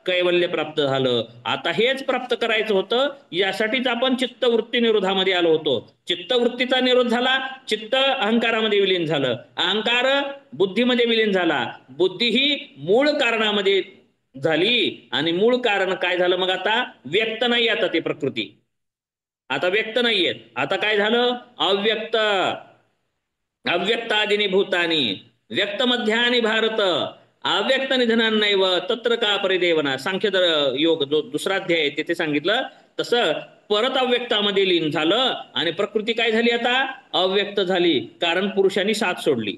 कैवल्य प्राप्त झालं. आता हेच प्राप्त करायचं होतं, यासाठीच आपण चित्तवृत्ती निरोधामध्ये आलो होतो. चित्तवृत्तीचा निरोध झाला, चित्त अहंकारामध्ये विलीन झालं, अहंकार बुद्धीमध्ये विलीन झाला, बुद्धी ही मूळ कारणामध्ये झाली. आणि मूळ कारण काय झालं, मग आता व्यक्त नाही, आता ते प्रकृती आता व्यक्त नाहीयेत. आता काय झालं, अव्यक्त, अव्यक्तादिनी भूतानी व्यक्त मध्यानी भारत अव्यक्त निधनांनाैव तत्र का परिदेवना. सांख्य योग जो दुसरा अध्याय आहे तिथे सांगितलं तसं परत अव्यक्तामध्ये लीन झालं. आणि प्रकृती काय झाली, आता अव्यक्त झाली. कारण पुरुषांनी साथ सोडली.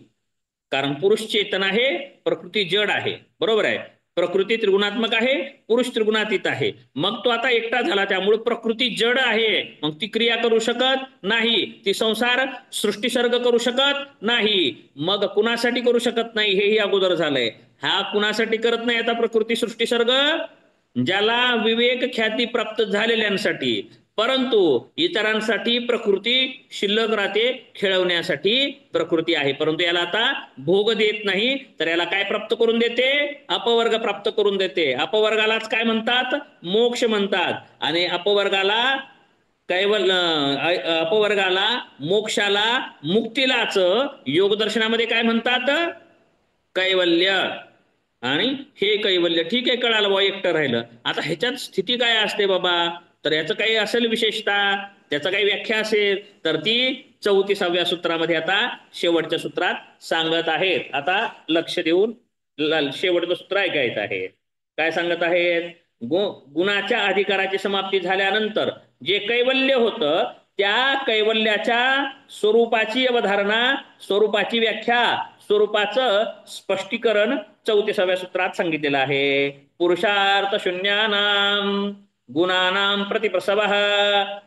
कारण पुरुष चेतन आहे, प्रकृती जड आहे. बरोबर आहे, प्रकृती त्रिगुणात्मक आहे, पुरुष त्रिगुणातीत आहे. मग तो आता एकटा झाला, त्यामुळे प्रकृती जड आहे. मग ती क्रिया करू शकत नाही, ती संसार सृष्टी सर्ग करू शकत नाही. मग कुणासाठी करू शकत नाही, हेही अगोदर झालंय. हा कुणासाठी करत नाही आता प्रकृती सृष्टी सर्ग, ज्याला विवेक ख्याती प्राप्त झालेल्यांसाठी. परंतु इतरांसाठी प्रकृती शिल्लक राहते, खेळवण्यासाठी प्रकृती आहे. परंतु याला आता भोग देत नाही, तर याला काय प्राप्त करून देते, अपवर्ग प्राप्त करून देते. अपवर्गालाच काय म्हणतात, मोक्ष म्हणतात. आणि अपवर्गाला अपवर्गाला, मोक्षाला, मुक्तीलाच योगदर्शनामध्ये काय म्हणतात, कैवल्य. आणि हे कैवल्य ठीक आहे, कळालं बाबा, एकटं राहिलं. आता ह्याच्यात स्थिती काय असते बाबा, तर याचं काही असेल विशेषता, त्याचं काही व्याख्या असेल तर ती 34व्या सूत्रामध्ये आता शेवटच्या सूत्रात सांगत आहेत. आता लक्ष देऊन शेवटचं सूत्र ऐकायचं आहे. काय सांगत आहेत, गुणाच्या अधिकाराची समाप्ती झाल्यानंतर जे कैवल्य होतं, त्या कैवल्याच्या स्वरूपाची अवधारणा, स्वरूपाची व्याख्या, स्वरूपाचं स्पष्टीकरण 34व्या सूत्रात सांगितलेलं आहे. पुरुषार्थ शून्यानाम गुणानां प्रतिप्रसवः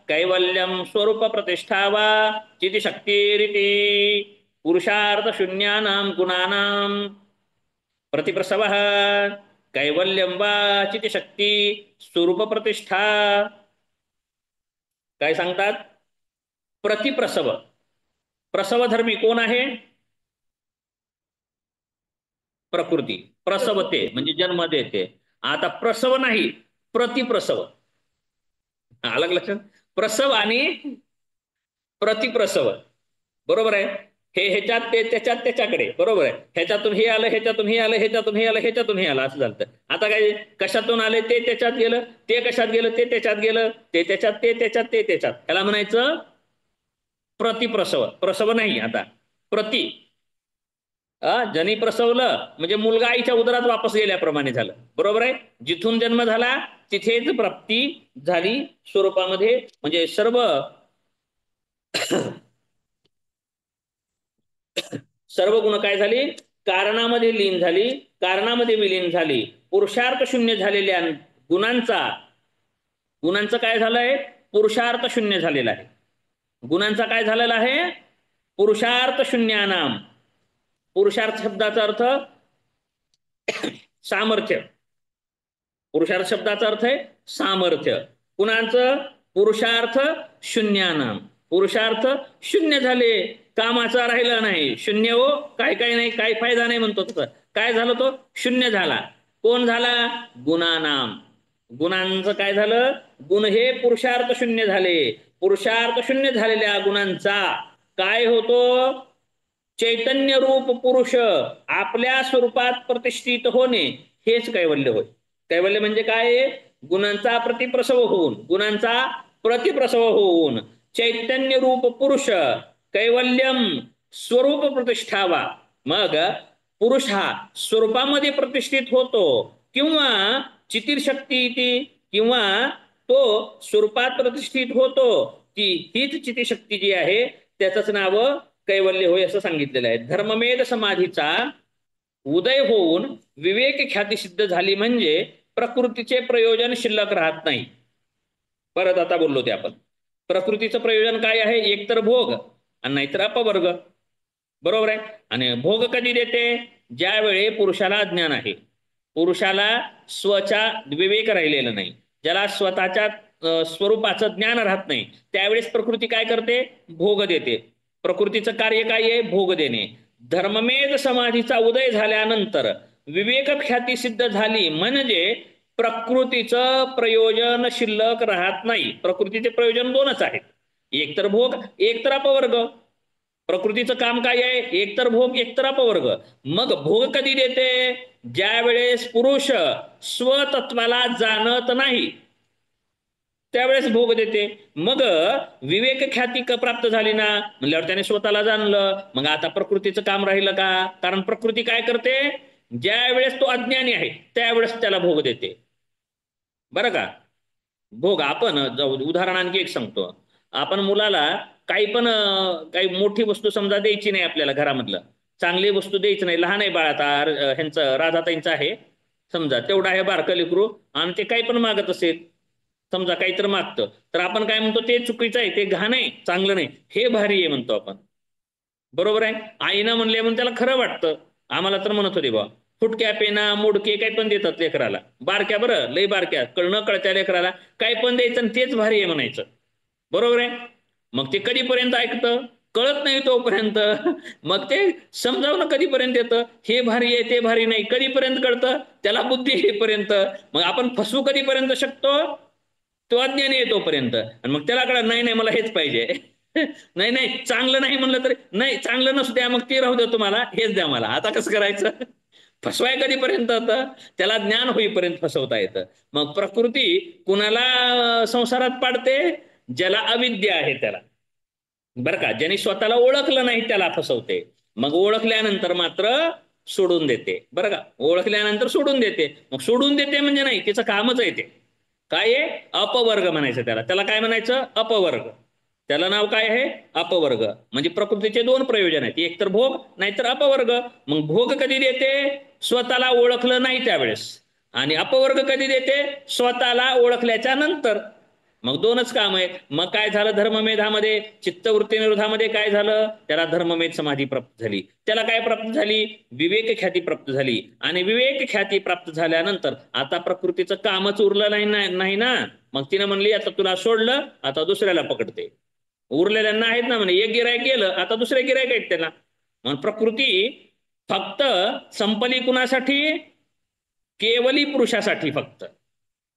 कैवल्यं स्वरूप प्रतिष्ठा वा चिति शक्तिरिति. पुरुषार्थ शून्यानां गुणानां प्रतिप्रसवः कैवल्यं वा चिति शक्ती स्वरूप प्रतिष्ठा. काय सांगतात, प्रतिप्रसव, प्रसवधर्मी कोण आहे, प्रकृती. प्रसवते म्हणजे जन्म देते. आता प्रसव नाही, प्रतिप्रसव. अलग लक्षात, प्रसव आणि प्रतिप्रसव. बरोबर आहे, हे ह्याच्यात ते त्याच्यात त्याच्याकडे. बरोबर आहे, ह्याच्यातून हे आलं, ह्याच्यातून हे आलं, ह्याच्यातून हे आलं, ह्याच्यातून हे आलं, असं झालं. आता काय, कशातून आले ते त्याच्यात गेलं, ते कशात गेलं ते त्याच्यात गेलं, ते त्याच्यात ते त्याच्यात ते त्याच्यात. त्याला म्हणायचं प्रतिप्रसव. प्रसव नाही, आता प्रति. जनी प्रसवलं म्हणजे मुलगा आईच्या उदरात वापस गेल्याप्रमाणे झालं. बरोबर आहे, जिथून जन्म झाला तिथेच प्राप्ती झाली स्वरूपामध्ये. म्हणजे सर्व सर्व गुण काय झाली, कारणामध्ये लीन झाली, कारणामध्ये विलीन झाली. पुरुषार्थ शून्य झालेल्या गुणांचं काय झालंय, पुरुषार्थ शून्य झालेला आहे. गुणांचा काय झालेला आहे, पुरुषार्थ शून्यानाम. पुरुषार्थ शब्दाचा अर्थ सामर्थ्य. पुरुषार्थ शब्दाचा अर्थ आहे सामर्थ्य. कुणाचं, पुरुषार्थ शून्यानाम. पुरुषार्थ शून्य झाले, कामाचा राहिला नाही. शून्य हो, काय काय नाही, काय फायदा नाही म्हणतो तसं. काय झालं, तो शून्य झाला. कोण झाला, गुणानाम. गुणांचं काय झालं, गुण हे पुरुषार्थ शून्य झाले. पुरुषार्थ शून्य झालेल्या गुणांचा काय होतो, चैतन्य रूप पुरुष आपल्या स्वरूपात प्रतिष्ठित होणे, हेच कैवल्य होय. कैवल्य म्हणजे काय, गुणांचा प्रतिप्रसव होऊन, गुणांचा प्रतिप्रसव होऊन चैतन्य रूप पुरुष कैवल्यम स्वरूप प्रतिष्ठावा. मग पुरुष हा स्वरूपामध्ये प्रतिष्ठित होतो, किंवा चितिशक्ती ती, किंवा तो स्वरूपात प्रतिष्ठित होतो, ती हीच चितिशक्ती जी आहे त्याचंच नाव कैवल्य होय असं सांगितलेलं आहे. धर्ममेध समाधीचा उदय होऊन विवेक ख्याती सिद्ध झाली म्हणजे प्रकृतीचे प्रयोजन शिल्लक राहत नाही. परत आता बोललो ते आपण. प्रकृतीचं प्रयोजन काय आहे? एकतर भोग आणि नाहीतर अपवर्ग. बरोबर आहे. आणि भोग कधी देते? ज्यावेळी पुरुषाला ज्ञान आहे, पुरुषाला स्वचा विवेक राहिलेला नाही, ज्याला स्वतःच्या स्वरूपाचं ज्ञान राहत नाही, त्यावेळेस प्रकृती काय करते? भोग देते. प्रकृतीचं कार्य काय आहे? भोग देणे. धर्ममेध समाधीचा उदय झाल्यानंतर विवेक ख्याती सिद्ध झाली म्हणजे प्रकृतीचं प्रयोजन शिल्लक राहत नाही. प्रकृतीचे प्रयोजन दोनच आहेत, एकतर भोग एकतर अपवर्ग. प्रकृतीचं काम काय आहे? एकतर भोग एकतर अपवर्ग. मग भोग कधी देते? ज्या वेळेस पुरुष स्वतत्वाला जाणत नाही त्यावेळेस भोग देते. मग विवेक ख्याती प्राप्त झाली ना म्हणल्यावर त्याने स्वतःला जाणलं, मग आता प्रकृतीचं काम राहिलं का? कारण प्रकृती काय करते? ज्या वेळेस तो अज्ञानी आहे त्यावेळेस त्याला भोग देते. बरं का? भोग आपण उदाहरण आणखी एक सांगतो. आपण मुलाला काही पण काही मोठी वस्तू समजा द्यायची नाही, आपल्याला घरामधलं चांगली वस्तू द्यायची नाही. लहान आहे बाळ, आता ह्यांचं राधाताईंचं आहे समजा, तेवढं आहे बारकं लेकरू, आणि ते काही पण मागत असेल, समजा काहीतरी मागतं, तर आपण काय म्हणतो? ते चुकीचं आहे, ते घाण आहे, चांगलं नाही. हे भारी आहे म्हणतो आपण. बरोबर आहे. आईनं म्हणले म्हणून त्याला खरं वाटतं. आम्हाला तर म्हणत होते बा, फुटक्या पेना मोडके काही पण देतात लेकराला, बारक्या, बरं लई बारक्या कळणं कळत्या लेकराला काही पण द्यायचं आणि तेच भारी आहे म्हणायचं. बरोबर आहे. मग ते कधीपर्यंत ऐकतं? कळत नाही तोपर्यंत. मग ते समजावणं कधीपर्यंत येतं? हे भारी आहे ते भारी नाही कधीपर्यंत कळतं? त्याला बुद्धी येईपर्यंत. मग आपण फसवू कधीपर्यंत शकतो? तो अज्ञानी आहे तोपर्यंत. आणि मग त्याला कळलं नाही नाही मला हेच पाहिजे. नाही नाही चांगलं नाही म्हणलं तरी नाही, चांगलं नसू द्या, मग ते राहू द्या, तुम्हाला हेच द्या मला. आता कसं करायचं? फसवाय कधीपर्यंत होतं? त्याला ज्ञान होईपर्यंत फसवता येतं. मग प्रकृती कुणाला संसारात पाडते? ज्याला अविद्या आहे त्याला. बरं का? ज्यांनी स्वतःला ओळखलं नाही त्याला फसवते. मग ओळखल्यानंतर मात्र सोडून देते. बरं का? ओळखल्यानंतर सोडून देते. मग सोडून देते म्हणजे नाही, तिचं कामच आहे ते. काय आहे? अपवर्ग म्हणायचं त्याला. त्याला काय म्हणायचं? अपवर्ग. त्याला नाव काय आहे? अपवर्ग. म्हणजे प्रकृतीचे दोन प्रयोजन आहेत, एकतर भोग नाहीतर अपवर्ग. मग भोग कधी देते? स्वतःला ओळखलं नाही त्यावेळेस. आणि अपवर्ग कधी देते? स्वतःला ओळखल्याच्या नंतर. मग दोनच काम आहेत. मग काय झालं? धर्ममेधामध्ये चित्तवृत्ती निरोधामध्ये काय झालं? त्याला धर्ममेध समाधी प्राप्त झाली. त्याला काय प्राप्त झाली? विवेक ख्याती प्राप्त झाली. आणि विवेक ख्याती प्राप्त झाल्यानंतर आता प्रकृतीचं कामच उरलं नाही ना. मग तिनं म्हणली आता तुला सोडलं, आता दुसऱ्याला पकडते. उरलेल्यांना आहेत ना म्हणे, एक गिरायक गेलं, आता दुसरे गिरायक आहेत त्याला. म्हणून प्रकृती फक्त संपली कुणासाठी? केवली पुरुषासाठी. फक्त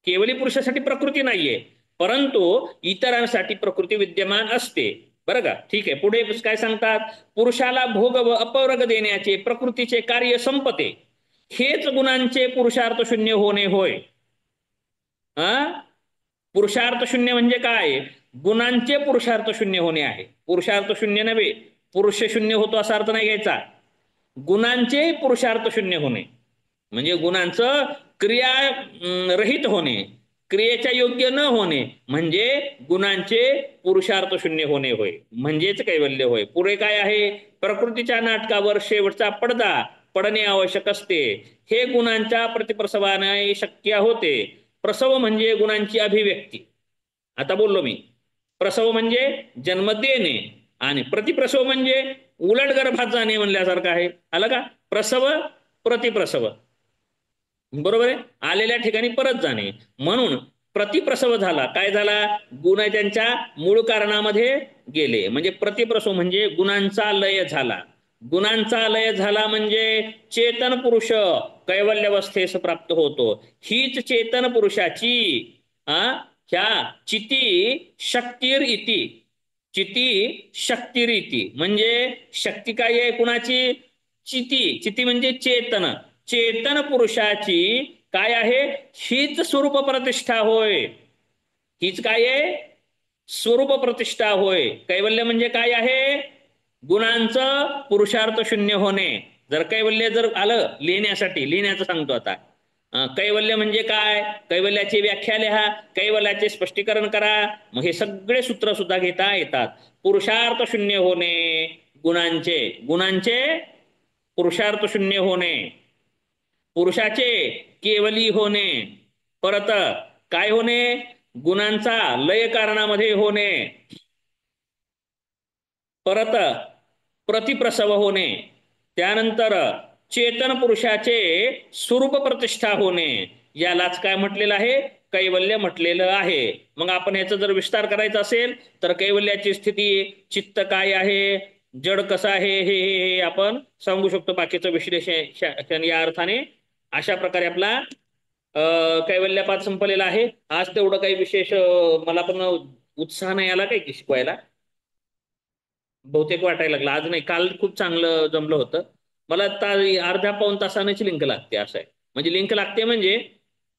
केवली पुरुषासाठी प्रकृती नाहीये, परंतु इतरांसाठी प्रकृती विद्यमान असते. बरं का? ठीक आहे. पुढे काय सांगतात? पुरुषाला भोग व अपवर्ग देण्याचे प्रकृतीचे कार्य संपते, हेच गुणांचे पुरुषार्थ शून्य होणे होय. पुरुषार्थ शून्य म्हणजे काय? गुणांचे पुरुषार्थ शून्य होणे आहे. पुरुषार्थ शून्य नव्हे, पुरुष शून्य होतो असा अर्थ नाही घ्यायचा. गुणांचे पुरुषार्थ शून्य होणे म्हणजे गुणांचं क्रिया रहित होणे, क्रियेच्या योग्य न होणे म्हणजे गुणांचे पुरुषार्थ शून्य होणे होय. म्हणजेच कैवल्य होय. पुढे काय आहे? प्रकृतीच्या नाटकावर शेवटचा पडदा पडणे आवश्यक असते, हे गुणांच्या प्रतिप्रसवाने शक्य होते. प्रसव म्हणजे गुणांची अभिव्यक्ती. आता बोललो मी. प्रसव म्हणजे जन्म देणे आणि प्रतिप्रसव म्हणजे उलट गर्भात जाणे म्हणल्यासारखं आहे. आलं का? प्रसव प्रतिप्रसव. बरोबर आहे. आलेल्या ठिकाणी परत जाणे. म्हणून प्रतिप्रसव झाला. काय झाला? गुण त्यांच्या मूळ कारणामध्ये गेले. म्हणजे प्रतिप्रसव म्हणजे गुणांचा लय झाला. गुणांचा लय झाला म्हणजे चेतन पुरुष कैवल्यावस्थेस प्राप्त होतो. हीच चेतन पुरुषाची ह्या चिती शक्तीर इति, चिती शक्तीर इति म्हणजे शक्ती काय आहे? कुणाची? चिती. चिती म्हणजे चेतन. चेतन पुरुषाची काय आहे? हीच स्वरूप प्रतिष्ठा होय. हीच काय आहे? स्वरूप प्रतिष्ठा होय. कैवल्य म्हणजे काय आहे? गुणांचं पुरुषार्थ शून्य होणे. जर कैवल्य जर आलं लिहिण्यासाठी, लिहिण्याचं सांगतो आता. कैवल्य म्हणजे काय? कैवल्याची व्याख्या लिहा, कैवल्याचे स्पष्टीकरण करा. मग हे सगळे सूत्र सुद्धा घेता येतात. पुरुषार्थ शून्य होणे गुणांचे, गुणांचे पुरुषार्थ शून्य होणे, पुरुषाचे केवली होणे, परत काय होणे? गुणांचा लय कारणामध्ये होणे, परत प्रतिप्रसव होणे, त्यानंतर चेतन पुरुषाचे स्वरूप प्रतिष्ठा होणे, यालाच काय म्हटलेलं आहे? कैवल्य म्हटलेलं आहे. मग आपण याचा जर विस्तार करायचा असेल तर कैवल्याची स्थिती, चित्त काय आहे, जड कसं आहे, हे हे हे आपण सांगू शकतो. बाकीचं विश्लेषण या अर्थाने अशा प्रकारे आपला कैवल्यपाद संपलेला आहे. आज तेवढं काही विशेष मला पण उत्साह नाही आला काही शिकवायला, बहुतेक वाटायला लागलं. आज नाही, काल खूप चांगलं जमलं होतं. मला अर्ध्या पाऊण तासानेच लिंक लागते, असं आहे. म्हणजे लिंक लागते म्हणजे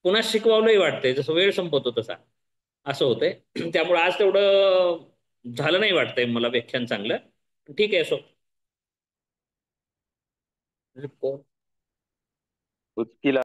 पुन्हा शिकवावलंही वाटतंय, जसं वेळ संपतो तसा, असं होतंय. त्यामुळे आज तेवढं झालं नाही वाटतंय मला व्याख्यान चांगलं. ठीक आहे. उचकीला